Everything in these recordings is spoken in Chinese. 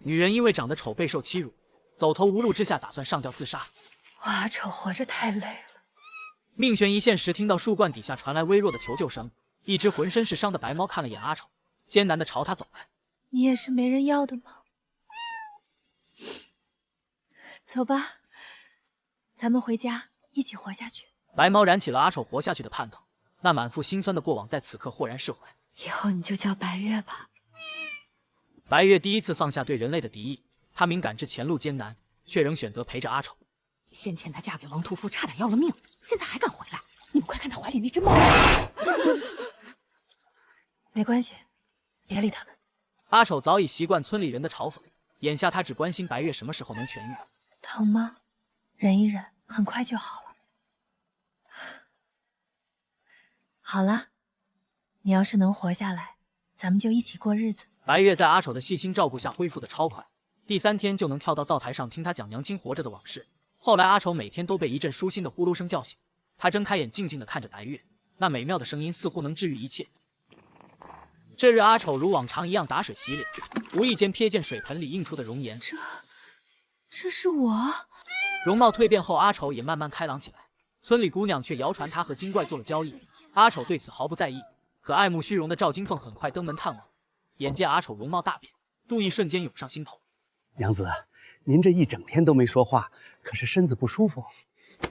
女人因为长得丑备受欺辱，走投无路之下打算上吊自杀。我阿丑活着太累了。命悬一线时，听到树冠底下传来微弱的求救声，一只浑身是伤的白猫看了眼阿丑，艰难地朝他走来。你也是没人要的吗？走吧，咱们回家一起活下去。白猫燃起了阿丑活下去的盼头，那满腹心酸的过往在此刻豁然释怀。以后你就叫白月吧。白月第一次放下对人类的敌意，他明感知前路艰难，却仍选择陪着阿丑。先前她嫁给王屠夫，差点要了命，现在还敢回来？你们快看她怀里那只猫！没关系，别理他们。阿丑早已习惯村里人的嘲讽，眼下他只关心白月什么时候能痊愈。疼吗？忍一忍，很快就好了。好了，你要是能活下来，咱们就一起过日子。白月在阿丑的细心照顾下恢复得超快，第3天就能跳到灶台上听他讲娘亲活着的往事。后来阿丑每天都被一阵舒心的呼噜声叫醒，他睁开眼静静地看着白月，那美妙的声音似乎能治愈一切。这日阿丑如往常一样打水洗脸，无意间瞥见水盆里映出的容颜。这是我。容貌蜕变后，阿丑也慢慢开朗起来。村里姑娘却谣传他和精怪做了交易，阿丑对此毫不在意。可爱慕虚荣的赵金凤很快登门探望，眼见阿丑容貌大变，妒意瞬间涌上心头。娘子，您这一整天都没说话，可是身子不舒服？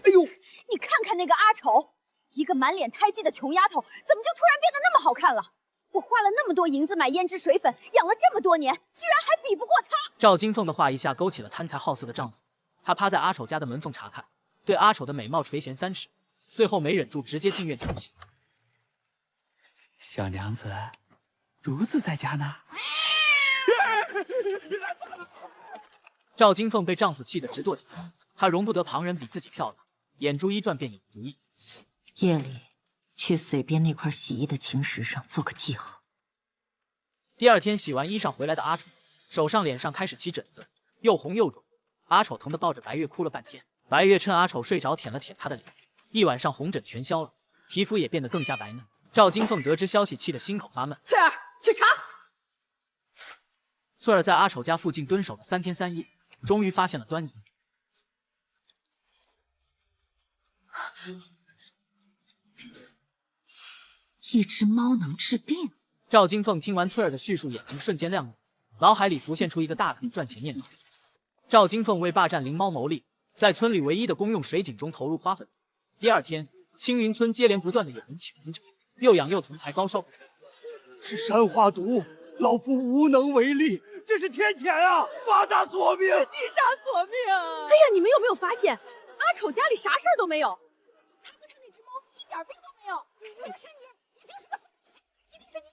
哎呦，你看看那个阿丑，一个满脸胎记的穷丫头，怎么就突然变得那么好看了？我花了那么多银子买胭脂水粉，养了这么多年，居然还比不过她。赵金凤的话一下勾起了贪财好色的丈夫，他趴在阿丑家的门缝查看，对阿丑的美貌垂涎3尺，最后没忍住直接进院调戏。小娘子，竹子在家呢。赵金凤被丈夫气得直跺脚，她容不得旁人比自己漂亮，眼珠一转便有主意。夜里去水边那块洗衣的青石上做个记号。第2天洗完衣裳回来的阿丑，手上脸上开始起疹子，又红又肿。阿丑疼得抱着白月哭了半天。白月趁阿丑睡着舔了舔他的脸，一晚上红疹全消了，皮肤也变得更加白嫩。赵金凤得知消息，气得心口发闷。翠儿，去查。翠儿在阿丑家附近蹲守了3天3夜，终于发现了端倪。一只猫能治病？赵金凤听完翠儿的叙述，眼睛瞬间亮了，脑海里浮现出一个大胆的赚钱念头。赵金凤为霸占灵猫牟利，在村里唯一的公用水井中投入花粉。第2天，青云村接连不断的有人起红疹，又痒又疼，还高烧。是山花毒，老夫无能为力。这是天谴啊！发大索命！地杀索命！哎呀，你们有没有发现，阿丑家里啥事儿都没有？他和他那只猫一点病都没有。那个是你，一定是个死东西，一定是你。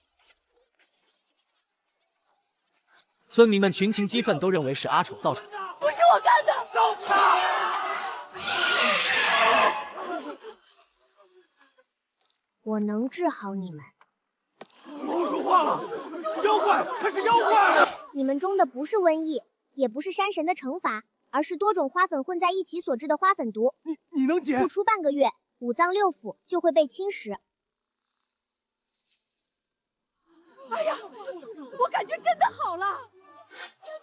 村民们群情激愤，都认为是阿丑造成的。不是我干的！烧死他！我能治好你们。不说话了，妖怪，他是妖怪！你们中的不是瘟疫，也不是山神的惩罚，而是多种花粉混在一起所致的花粉毒。你能解？不出半个月，5脏6腑就会被侵蚀。哎呀，我感觉真的好了！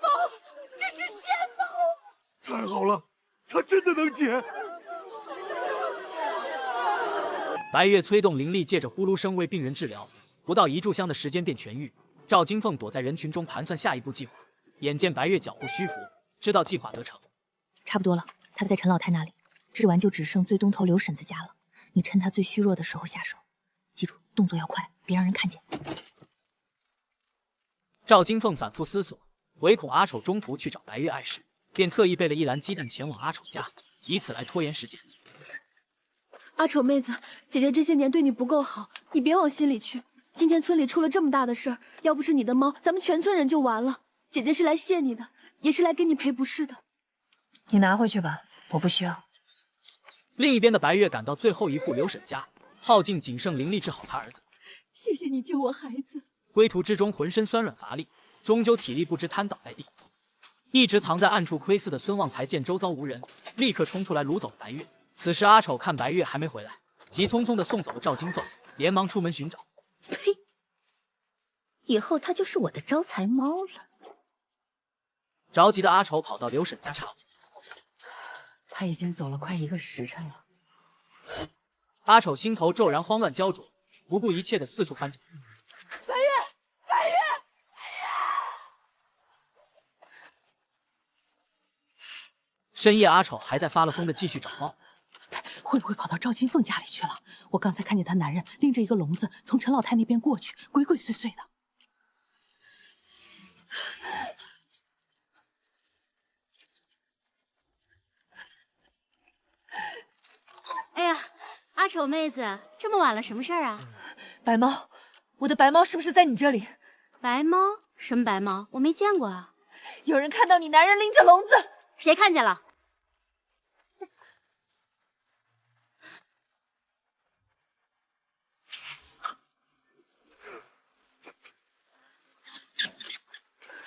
猫，这是仙猫！太好了，他真的能解！白月催动灵力，借着呼噜声为病人治疗，不到1炷香的时间便痊愈。赵金凤躲在人群中盘算下一步计划，眼见白月脚步虚浮，知道计划得逞。差不多了，他在陈老太那里，治完就只剩最东头刘婶子家了。你趁他最虚弱的时候下手，记住动作要快，别让人看见。赵金凤反复思索，唯恐阿丑中途去找白月碍事，便特意备了1篮鸡蛋前往阿丑家，以此来拖延时间。阿丑妹子，姐姐这些年对你不够好，你别往心里去。今天村里出了这么大的事儿，要不是你的猫，咱们全村人就完了。姐姐是来谢你的，也是来给你赔不是的。你拿回去吧，我不需要。另一边的白月赶到最后一户刘婶家，耗尽仅剩灵力治好他儿子。谢谢你救我孩子。归途之中浑身酸软乏力，终究体力不支瘫倒在地。一直藏在暗处窥伺的孙旺财见周遭无人，立刻冲出来掳走了白月。此时阿丑看白月还没回来，急匆匆地送走了赵金凤，连忙出门寻找。呸！以后它就是我的招财猫了。着急的阿丑跑到刘婶家查。他已经走了快1个时辰了。阿丑心头骤然慌乱焦灼，不顾一切的四处翻找。白月，白月，深夜，阿丑还在发了疯的继续找猫。会不会跑到赵金凤家里去了？我刚才看见他男人拎着一个笼子从陈老太那边过去，鬼鬼祟祟的。哎呀，阿丑妹子，这么晚了，什么事儿啊？白猫，我的白猫是不是在你这里？白猫？什么白猫？我没见过啊。有人看到你男人拎着笼子。谁看见了？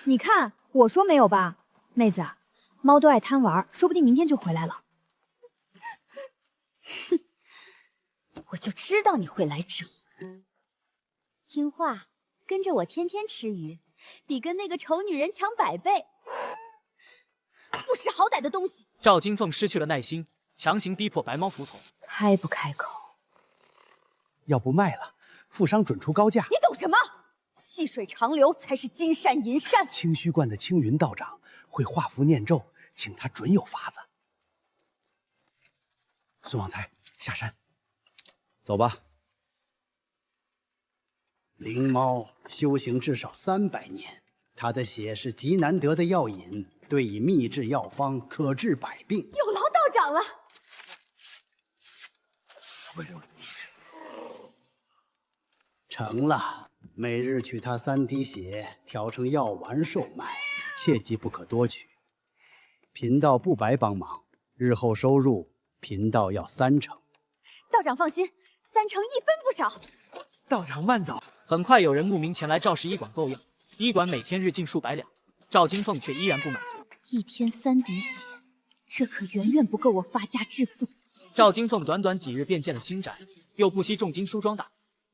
你看，我说没有吧，妹子，猫都爱贪玩，说不定明天就回来了。哼，我就知道你会来整。听话，跟着我天天吃鱼，比跟那个丑女人强100倍。不识好歹的东西！赵金凤失去了耐心，强行逼迫白猫服从。开不开口？要不卖了，富商准出高价。你懂什么？细水长流才是金山银山。清虚观的青云道长会画符念咒，请他准有法子。孙旺财，下山，走吧。灵猫修行至少300年，它的血是极难得的药引，对以秘制药方，可治百病。有劳道长了。成了。每日取他3滴血，调成药丸售卖，切记不可多取。贫道不白帮忙，日后收入贫道要30%。道长放心，30%一分不少。道长慢走。很快有人慕名前来赵氏医馆购药，医馆每天日进数百两，赵金凤却依然不满足。1天3滴血，这可远远不够我发家致富。赵金凤短短几日便建了新宅，又不惜重金梳妆打。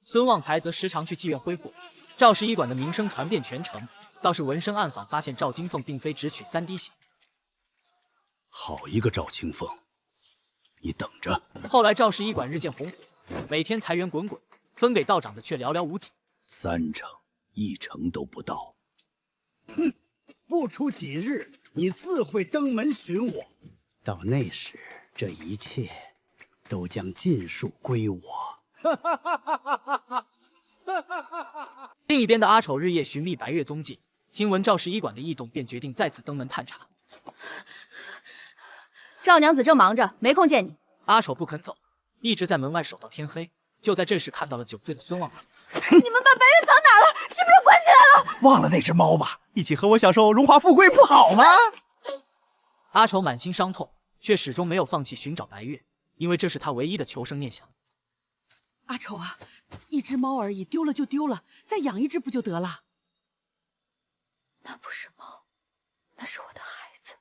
孙旺财则时常去妓院挥霍，赵氏医馆的名声传遍全城。倒是闻声暗访，发现赵金凤并非只取3滴血。好一个赵清凤，你等着！后来赵氏医馆日渐红火，每天财源滚滚，分给道长的却寥寥无几，3成1成都不到。哼，不出几日，你自会登门寻我。到那时，这一切都将尽数归我。另一边的阿丑日夜寻觅白月踪迹，听闻赵氏医馆的异动，便决定再次登门探查。赵娘子正忙着，没空见你。阿丑不肯走，一直在门外守到天黑。就在这时，看到了酒醉的孙旺财。你们把白月藏哪儿了？是不是关起来了？忘了那只猫吧，一起和我享受荣华富贵不好吗？阿丑满心伤痛，却始终没有放弃寻找白月，因为这是他唯一的求生念想。阿丑啊，一只猫而已，丢了就丢了，再养一只不就得了？那不是猫，那是我的孩子。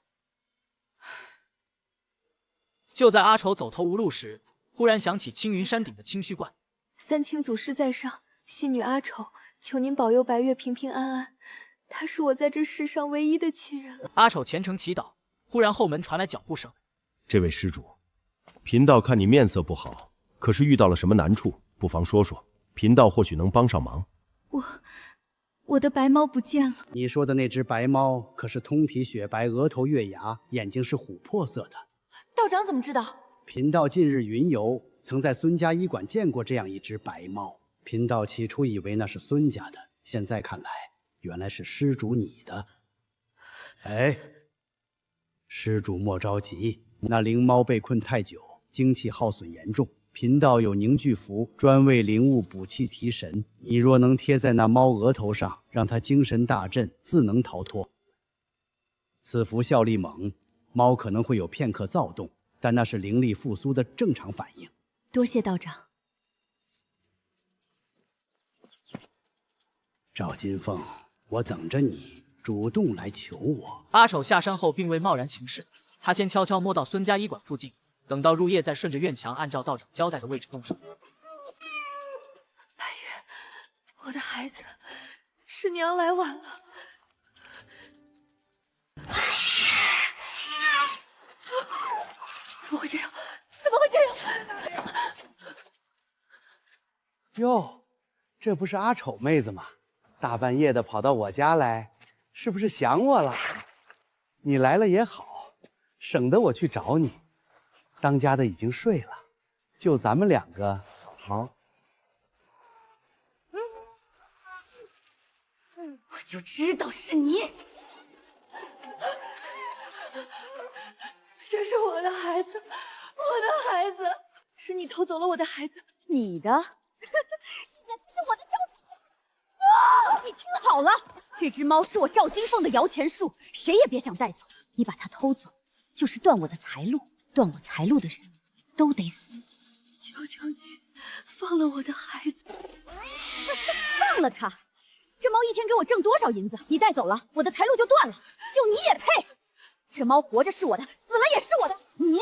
就在阿丑走投无路时，忽然想起青云山顶的清虚观。三清祖师在上，戏女阿丑，求您保佑白月平平安安。她是我在这世上唯一的亲人了。阿丑虔诚祈祷，忽然后门传来脚步声。这位施主，贫道看你面色不好，可是遇到了什么难处，不妨说说，贫道或许能帮上忙。我的白猫不见了。你说的那只白猫可是通体雪白，额头月牙，眼睛是琥珀色的。道长怎么知道？贫道近日云游，曾在孙家医馆见过这样一只白猫。贫道起初以为那是孙家的，现在看来，原来是施主你的。哎，施主莫着急，那灵猫被困太久，精气耗损严重。贫道有凝聚符，专为灵物补气提神。你若能贴在那猫额头上，让它精神大振，自能逃脱。此符效力猛，猫可能会有片刻躁动，但那是灵力复苏的正常反应。多谢道长。赵金凤，我等着你主动来求我。阿丑下山后并未贸然行事，他先悄悄摸到孙家医馆附近，等到入夜再顺着院墙按照道长交代的位置动手。白月，我的孩子，是娘来晚了。会这样？怎么会这样？哟，这不是阿丑妹子吗？大半夜的跑到我家来，是不是想我了？你来了也好，省得我去找你。当家的已经睡了，就咱们两个好。我就知道是你。这是我的孩子，我的孩子，是你偷走了我的孩子。你的？现在他是我的赵金凤。你听好了，这只猫是我赵金凤的摇钱树，谁也别想带走。你把它偷走，就是断我的财路，断我财路的人都得死。求求你，放了我的孩子。放了他？这猫一天给我挣多少银子？你带走了，我的财路就断了。就你也配？这猫活着是我的，死了也是我的。你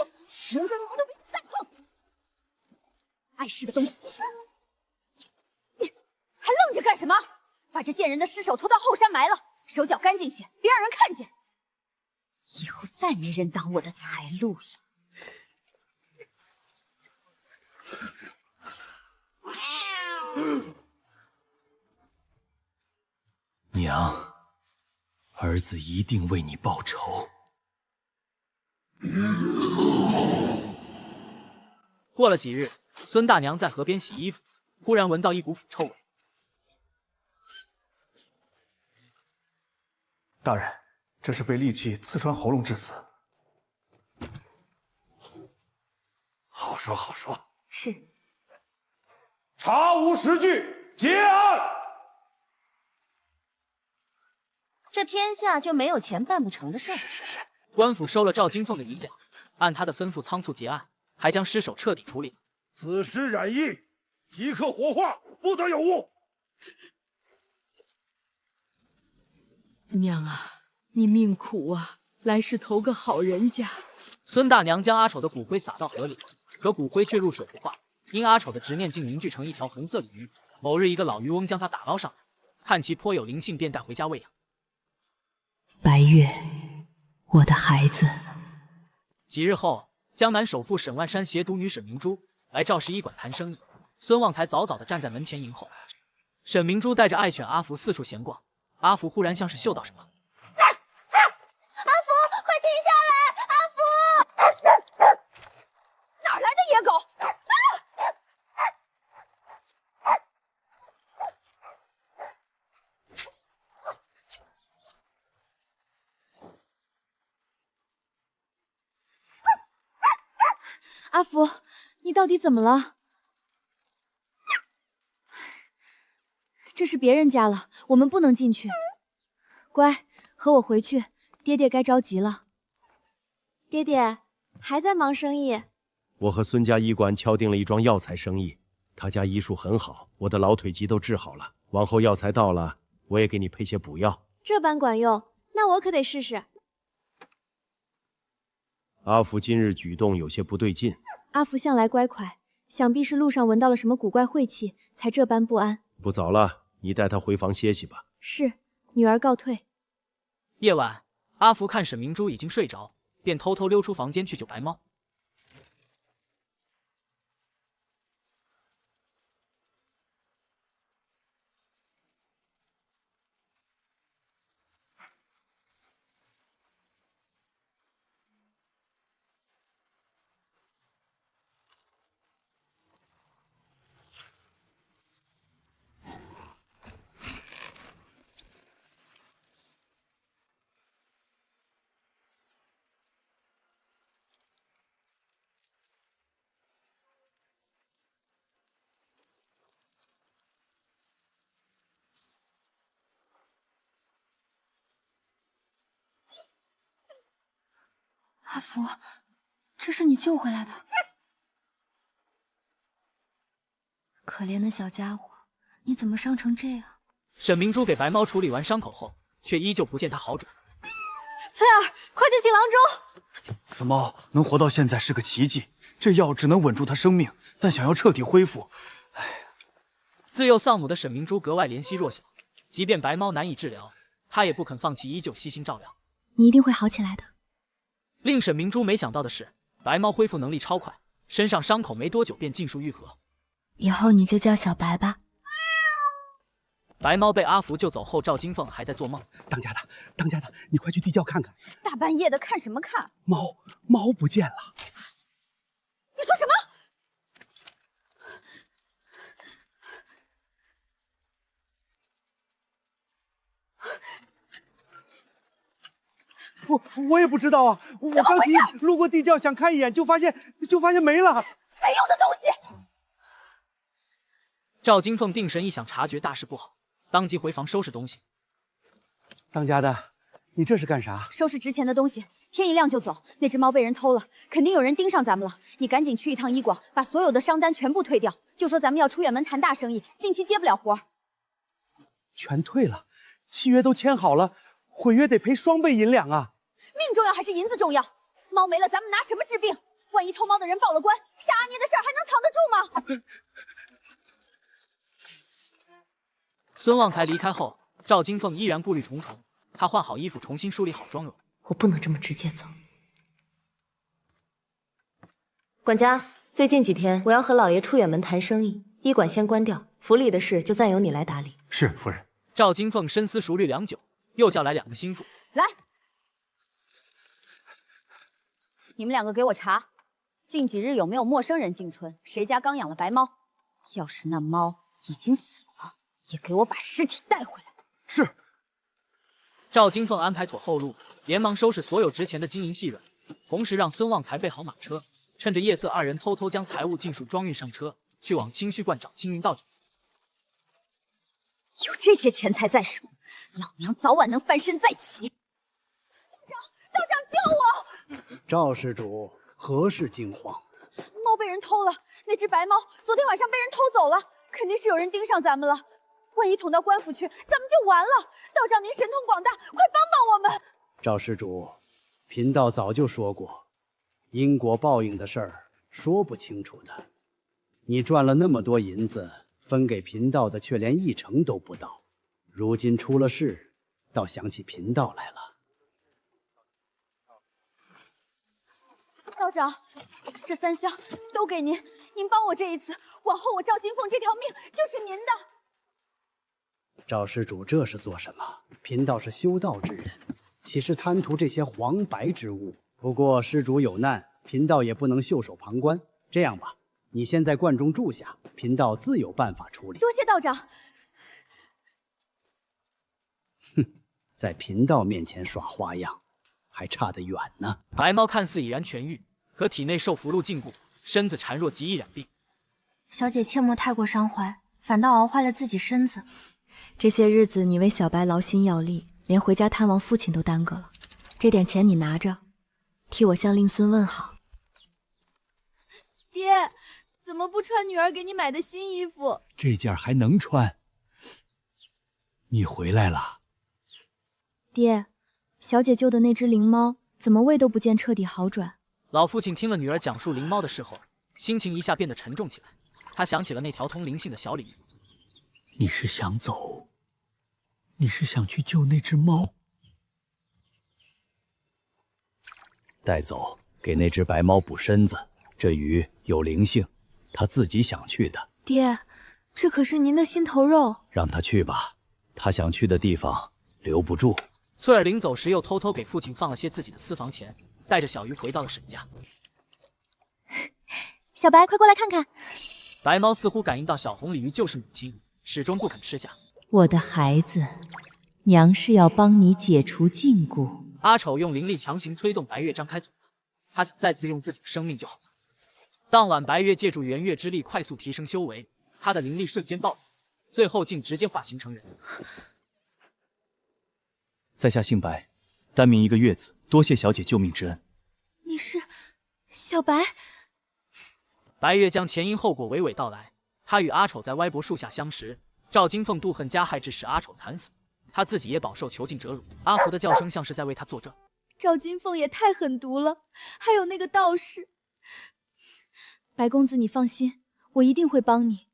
人跟猫都别想再碰！碍事的东西！你还愣着干什么？把这贱人的尸首拖到后山埋了，手脚干净些，别让人看见。以后再没人挡我的财路了。娘，儿子一定为你报仇。过了几日，孙大娘在河边洗衣服，忽然闻到一股腐臭味。大人，这是被利器刺穿喉咙致死。好说好说。是。查无实据，结案。这天下就没有钱办不成的事儿。是。官府收了赵金凤的银两，按他的吩咐仓促结案，还将尸首彻底处理。此尸染疫，即刻火化，不得有误。娘啊，你命苦啊，来世投个好人家。孙大娘将阿丑的骨灰撒到河里，可骨灰却入水不化，因阿丑的执念竟凝聚成一条红色鲤鱼。某日，一个老渔翁将它打捞上来，看其颇有灵性，便带回家喂养。白月，我的孩子。几日后，江南首富沈万山携独女沈明珠来赵氏医馆谈生意，孙旺财早早的站在门前迎候。沈明珠带着爱犬阿福四处闲逛，阿福忽然像是嗅到什么，阿福，快停下来！阿福，哪来的野狗？阿福，你到底怎么了？这是别人家了，我们不能进去。乖，和我回去，爹爹该着急了。爹爹还在忙生意。我和孙家医馆敲定了一桩药材生意，他家医术很好，我的老腿疾都治好了。往后药材到了，我也给你配些补药。这般管用，那我可得试试。阿福今日举动有些不对劲。阿福向来乖乖，想必是路上闻到了什么古怪晦气，才这般不安。不早了，你带他回房歇息吧。是，女儿告退。夜晚，阿福看沈明珠已经睡着，便偷偷溜出房间去救白猫。阿福，这是你救回来的。可怜的小家伙，你怎么伤成这样？沈明珠给白猫处理完伤口后，却依旧不见它好转。翠儿，快去请郎中！此猫能活到现在是个奇迹，这药只能稳住它生命，但想要彻底恢复，自幼丧母的沈明珠格外怜惜弱小，即便白猫难以治疗，她也不肯放弃，依旧悉心照料。你一定会好起来的。令沈明珠没想到的是，白猫恢复能力超快，身上伤口没多久便尽数愈合。以后你就叫小白吧。白猫被阿福救走后，赵金凤还在做梦。当家的，你快去地窖看看。大半夜的看什么看？猫不见了。你说什么？我也不知道啊，我刚路过地窖想看一眼，就发现没了。没用的东西！赵金凤定神一想，察觉大事不好，当即回房收拾东西。当家的，你这是干啥？收拾值钱的东西，天一亮就走。那只猫被人偷了，肯定有人盯上咱们了。你赶紧去一趟医广，把所有的商单全部退掉，就说咱们要出远门谈大生意，近期接不了活。全退了，契约都签好了，毁约得赔双倍银两啊！命重要还是银子重要？猫没了，咱们拿什么治病？万一偷猫的人报了官，杀阿捏的事儿还能藏得住吗？孙旺财离开后，赵金凤依然顾虑重重。她换好衣服，重新梳理好妆容。我不能这么直接走。管家，最近几天我要和老爷出远门谈生意，医馆先关掉，府里的事就暂由你来打理。是夫人。赵金凤深思熟虑良久，又叫来2个心腹。来，你们2个给我查，近几日有没有陌生人进村？谁家刚养了白猫？要是那猫已经死了，也给我把尸体带回来。是。赵金凤安排妥后路，连忙收拾所有值钱的金银细软，同时让孙旺财备好马车，趁着夜色，2人偷偷将财物尽数装运上车，去往清虚观找青云道长。有这些钱财在手，老娘早晚能翻身再起。道长救我！赵施主，何事惊慌？猫被人偷了，那只白猫昨天晚上被人偷走了，肯定是有人盯上咱们了。万一捅到官府去，咱们就完了。道长您神通广大，快帮帮我们！赵施主，贫道早就说过，因果报应的事儿说不清楚的。你赚了那么多银子，分给贫道的却连1成都不到，如今出了事，倒想起贫道来了。道长，这3箱都给您，您帮我这一次，往后我赵金凤这条命就是您的。赵施主这是做什么？贫道是修道之人，岂是贪图这些黄白之物？不过施主有难，贫道也不能袖手旁观。这样吧，你先在观中住下，贫道自有办法处理。多谢道长。在贫道面前耍花样，还差得远呢。白猫看似已然痊愈，可体内受符箓禁锢，身子孱弱，极易染病。小姐切莫太过伤怀，反倒熬坏了自己身子。这些日子你为小白劳心劳力，连回家探望父亲都耽搁了。这点钱你拿着，替我向令孙问好。爹，怎么不穿女儿给你买的新衣服？这件还能穿。你回来了。爹，小姐救的那只灵猫怎么胃都不见彻底好转？老父亲听了女儿讲述灵猫的事后，心情一下变得沉重起来。他想起了那条通灵性的小鲤鱼。你是想走？你是想去救那只猫？带走，给那只白猫补身子。这鱼有灵性，它自己想去的。爹，这可是您的心头肉。让它去吧，它想去的地方留不住。翠儿临走时又偷偷给父亲放了些自己的私房钱，带着小鱼回到了沈家。小白，快过来看看。白猫似乎感应到小红鲤鱼就是母亲，始终不肯吃下。我的孩子，娘是要帮你解除禁锢。阿丑用灵力强行催动白月张开嘴巴，他想再次用自己的生命就好了。当晚，白月借助圆月之力快速提升修为，他的灵力瞬间爆发，最后竟直接化形成人。在下姓白，单名一个月字，多谢小姐救命之恩。你是小白？白月将前因后果娓娓道来。他与阿丑在歪脖树下相识，赵金凤妒恨加害致使阿丑惨死，他自己也饱受囚禁折辱。阿福的叫声像是在为他作证。赵金凤也太狠毒了，还有那个道士。白公子，你放心，我一定会帮你。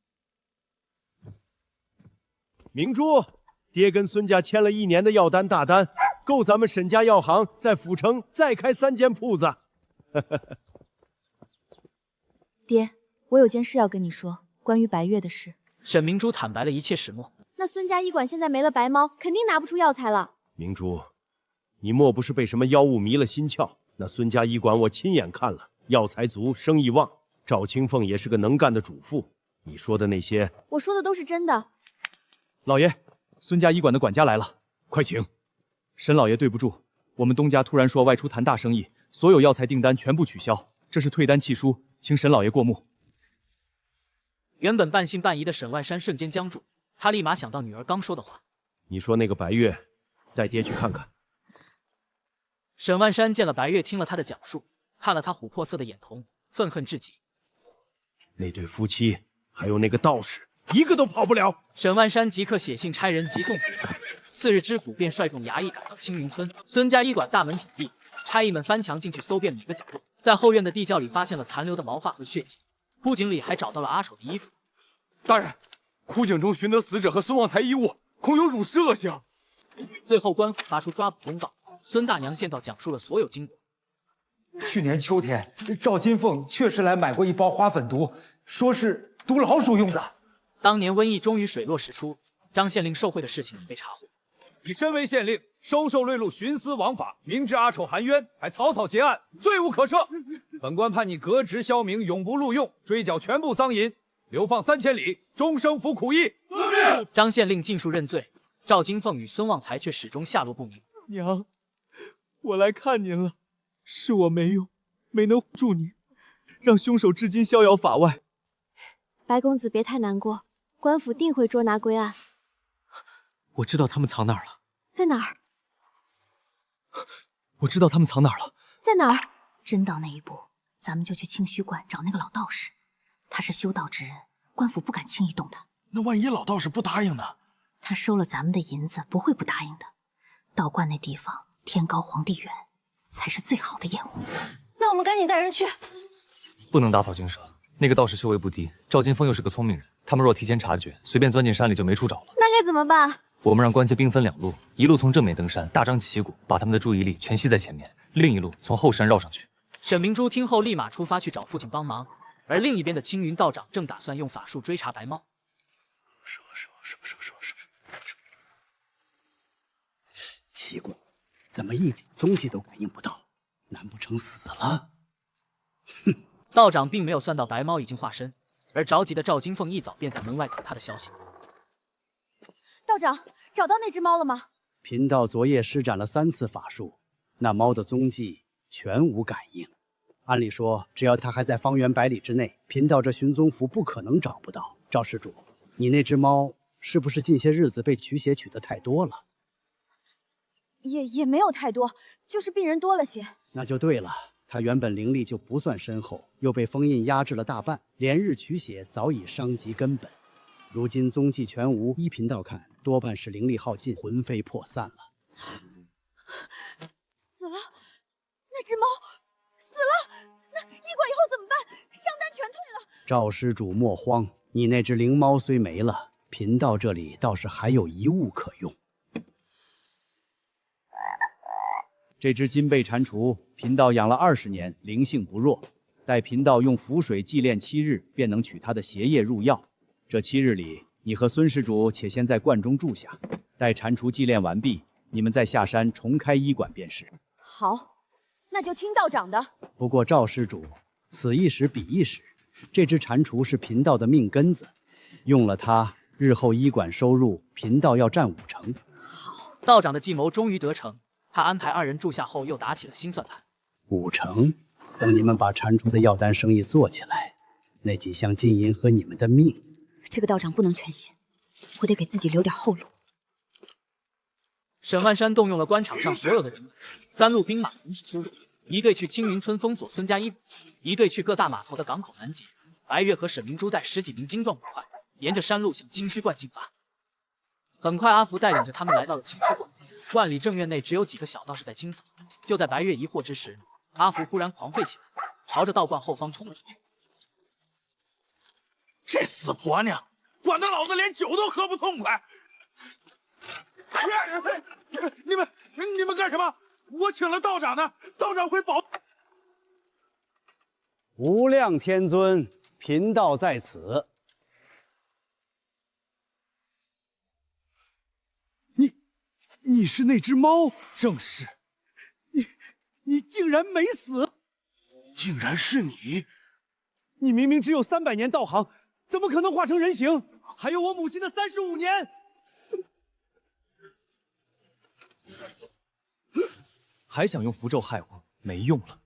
明珠，爹跟孙家签了1年的药单大单，够咱们沈家药行在府城再开3间铺子。爹，我有件事要跟你说，关于白月的事。沈明珠坦白了一切始末。那孙家医馆现在没了白猫，肯定拿不出药材了。明珠，你莫不是被什么妖物迷了心窍？那孙家医馆我亲眼看了，药材足，生意旺。赵青凤也是个能干的主妇。你说的那些，我说的都是真的。老爷，孙家医馆的管家来了，快请。沈老爷，对不住，我们东家突然说外出谈大生意，所有药材订单全部取消，这是退单契书，请沈老爷过目。原本半信半疑的沈万山瞬间僵住，他立马想到女儿刚说的话。你说那个白月，带爹去看看。沈万山见了白月，听了他的讲述，看了他琥珀色的眼瞳，愤恨至极。那对夫妻，还有那个道士，一个都跑不了。沈万山即刻写信差人急送回来。次日，知府便率众衙役赶到青云村，孙家医馆大门紧闭，差役们翻墙进去搜遍每个角落，在后院的地窖里发现了残留的毛发和血迹，枯井里还找到了阿丑的衣服。大人，枯井中寻得死者和孙旺财衣物，恐有辱尸恶行。最后，官府发出抓捕公告。孙大娘见到，讲述了所有经过。去年秋天，赵金凤确实来买过一包花粉毒，说是毒老鼠用的。当年瘟疫终于水落石出，张县令受贿的事情已被查获。你身为县令，收受贿赂，徇私枉法，明知阿丑含冤，还草草结案，罪无可赦。本官判你革职消名，永不录用，追缴全部赃银，流放3000里，终生服苦役。张县令尽数认罪，赵金凤与孙旺财却始终下落不明。娘，我来看您了，是我没能护住您，让凶手至今逍遥法外。白公子别太难过，官府定会捉拿归案。我知道他们藏哪儿了。在哪儿？我知道他们藏哪儿了。在哪儿？真到那一步，咱们就去清虚观找那个老道士。他是修道之人，官府不敢轻易动他。那万一老道士不答应呢？他收了咱们的银子，不会不答应的。道观那地方天高皇帝远，才是最好的掩护。那我们赶紧带人去。不能打草惊蛇，那个道士修为不低，赵金凤又是个聪明人，他们若提前察觉，随便钻进山里就没处找了。那该怎么办？我们让官阶兵分2路，一路从正面登山，大张旗鼓，把他们的注意力全吸在前面；另一路从后山绕上去。沈明珠听后立马出发去找父亲帮忙，而另一边的青云道长正打算用法术追查白猫。奇怪，怎么一点踪迹都感应不到？难不成死了？道长并没有算到白猫已经化身，而着急的赵金凤一早便在门外等他的消息。道长，找到那只猫了吗？贫道昨夜施展了3次法术，那猫的踪迹全无感应。按理说，只要它还在方圆100里之内，贫道这寻踪符不可能找不到。赵施主，你那只猫是不是近些日子被取血取得太多了？也没有太多，就是病人多了些。那就对了，它原本灵力就不算深厚，又被封印压制了大半，连日取血早已伤及根本。如今踪迹全无，依贫道看，多半是灵力耗尽，魂飞魄散了。死了，那只猫死了，那医馆以后怎么办？伤单全退了。赵施主莫慌，你那只灵猫虽没了，贫道这里倒是还有一物可用。这只金背蟾蜍，贫道养了20年，灵性不弱。待贫道用符水祭炼7日，便能取它的邪液入药。这7日里，你和孙施主且先在观中住下，待蟾蜍祭炼完毕，你们再下山重开医馆便是。好，那就听道长的。不过赵施主，此一时彼一时，这只蟾蜍是贫道的命根子，用了它，日后医馆收入，贫道要占50%。好，道长的计谋终于得逞。他安排2人住下后，又打起了新算盘。50%，等你们把蟾蜍的药单生意做起来，那几箱金银和你们的命，这个道长不能全信，我得给自己留点后路。沈万山动用了官场上所有的人们，3路兵马同时出入，一队去青云村封锁孙家医馆，一队去各大码头的港口拦截。白月和沈明珠带10几名精壮捕快，沿着山路向清虚观进发。很快，阿福带领着他们来到了清虚观。观里正院内只有几个小道士在清扫。就在白月疑惑之时，阿福忽然狂吠起来，朝着道观后方冲了出去。这死婆娘，管得老子连酒都喝不痛快！你们干什么？我请了道长呢，道长会保。无量天尊，贫道在此。你是那只猫？正是。你竟然没死！竟然是你！你明明只有300年道行，怎么可能化成人形？还有我母亲的35年！还想用符咒害我？没用了。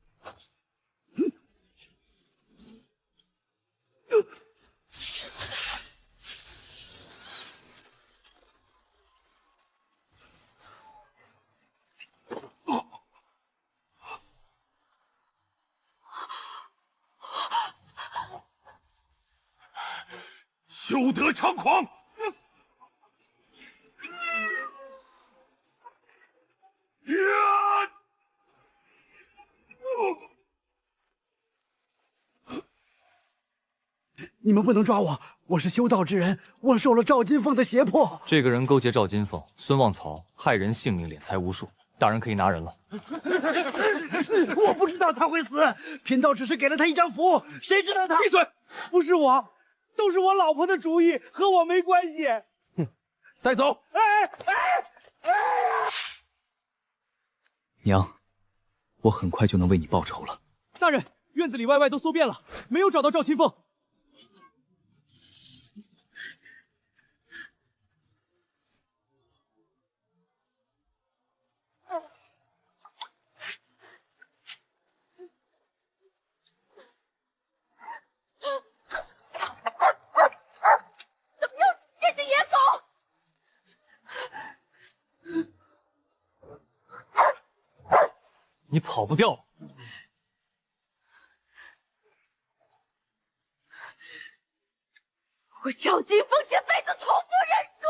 休得猖狂！你们不能抓我，我是修道之人，我受了赵金凤的胁迫。这个人勾结赵金凤、孙旺曹，害人性命，敛财无数，大人可以拿人了。我不知道他会死，贫道只是给了他一张符，谁知道他……闭嘴！不是我，都是我老婆的主意，和我没关系。哼，带走！娘，我很快就能为你报仇了。大人，院子里外都搜遍了，没有找到赵金凤。你跑不掉！我赵金凤这辈子从不认输！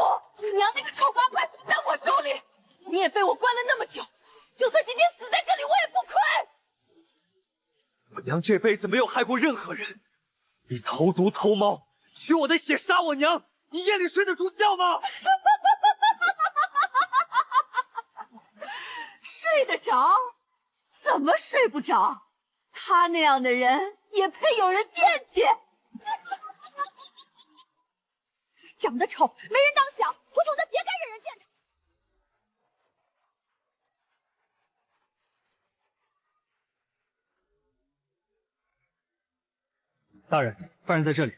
娘那个臭八怪死在我手里，你也被我关了那么久，就算今天死在这里，我也不亏。我娘这辈子没有害过任何人，你投毒偷猫，取我的血杀我娘，你夜里睡得着觉吗？睡得着？怎么睡不着？他那样的人也配有人惦记？长得丑没人当小，不丑的别该让人见着。大人，犯人在这里。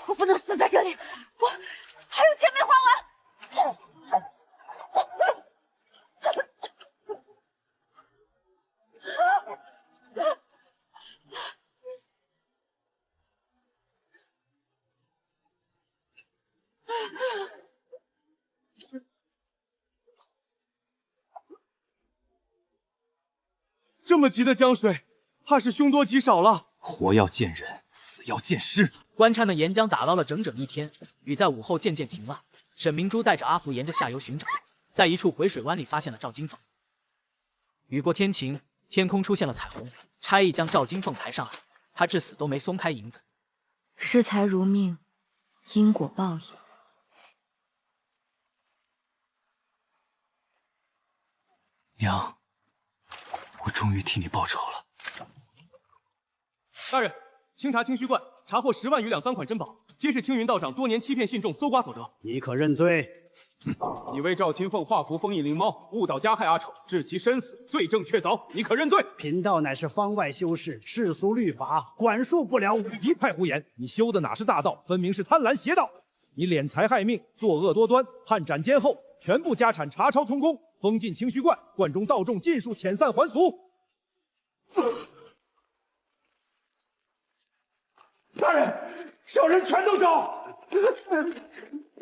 我不能死在这里，我还有钱没还完。这么急的江水，怕是凶多吉少了。活要见人，死要见尸。官差们沿江打捞了整整1天，雨在午后渐渐停了。沈明珠带着阿福沿着下游寻找，在一处回水湾里发现了赵金凤。雨过天晴，天空出现了彩虹，差役将赵金凤抬上岸，她至死都没松开银子。视财如命，因果报应。娘，我终于替你报仇了。大人，清查清虚观，查获10万余两赃款珍宝，皆是青云道长多年欺骗信众搜刮所得。你可认罪？你为赵金凤画符封印灵猫，误导加害阿丑，致其身死，罪证确凿，你可认罪？贫道乃是方外修士，世俗律法管束不了我。一派胡言！你修的哪是大道，分明是贪婪邪道！你敛财害命，作恶多端，判斩监后，全部家产查抄充公，封进清虚观，观中道众尽数遣散还俗。大人，小人全都招。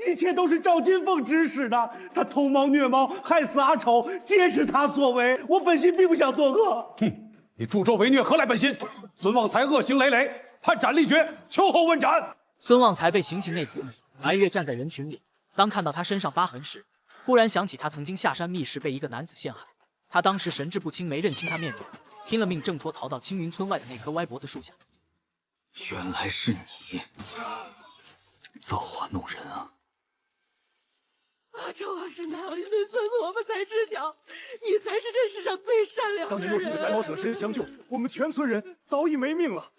一切都是赵金凤指使的，他偷猫虐猫，害死阿丑，皆是他所为。我本心并不想作恶。哼，你助纣为虐，何来本心？孙旺财恶行累累，判斩立决，秋后问斩。孙旺财被行刑那天，白月站在人群里，当看到他身上疤痕时，忽然想起他曾经下山觅食被一个男子陷害，他当时神志不清，没认清他面容，拼了命挣脱逃到青云村外的那棵歪脖子树下。原来是你，造化弄人啊！阿丑啊，是哪里的孙子，我们才知晓，你才是这世上最善良的人。当年若是与白毛舍身相救，我们全村人早已没命了。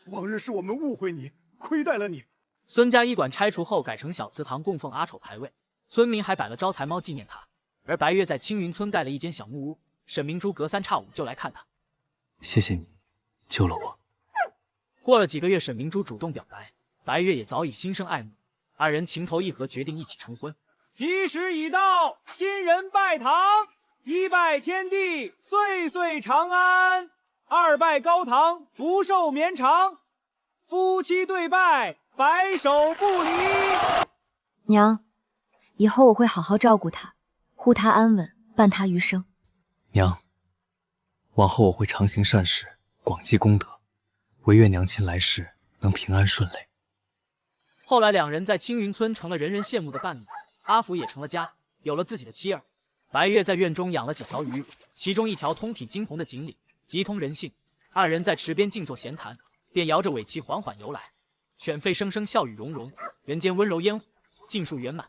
往日是我们误会你，亏待了你。孙家医馆拆除后改成小祠堂，供奉阿丑牌位，村民还摆了招财猫纪念他。而白月在青云村盖了一间小木屋，沈明珠隔三差五就来看他。谢谢你，救了我。过了几个月，沈明珠主动表白，白月也早已心生爱慕，二人情投意合，决定一起成婚。吉时已到，新人拜堂，一拜天地，岁岁长安；二拜高堂，福寿绵长。夫妻对拜，白首不离。娘，以后我会好好照顾他，护他安稳，伴他余生。娘，往后我会常行善事，广积功德，唯愿娘亲来世能平安顺累。后来两人在青云村成了人人羡慕的伴侣，阿福也成了家，有了自己的妻儿。白月在院中养了几条鱼，其中一条通体金红的锦鲤，极通人性。二人在池边静坐闲谈，便摇着尾鳍缓缓游来，犬吠声声，笑语融融，人间温柔烟火，尽数圆满。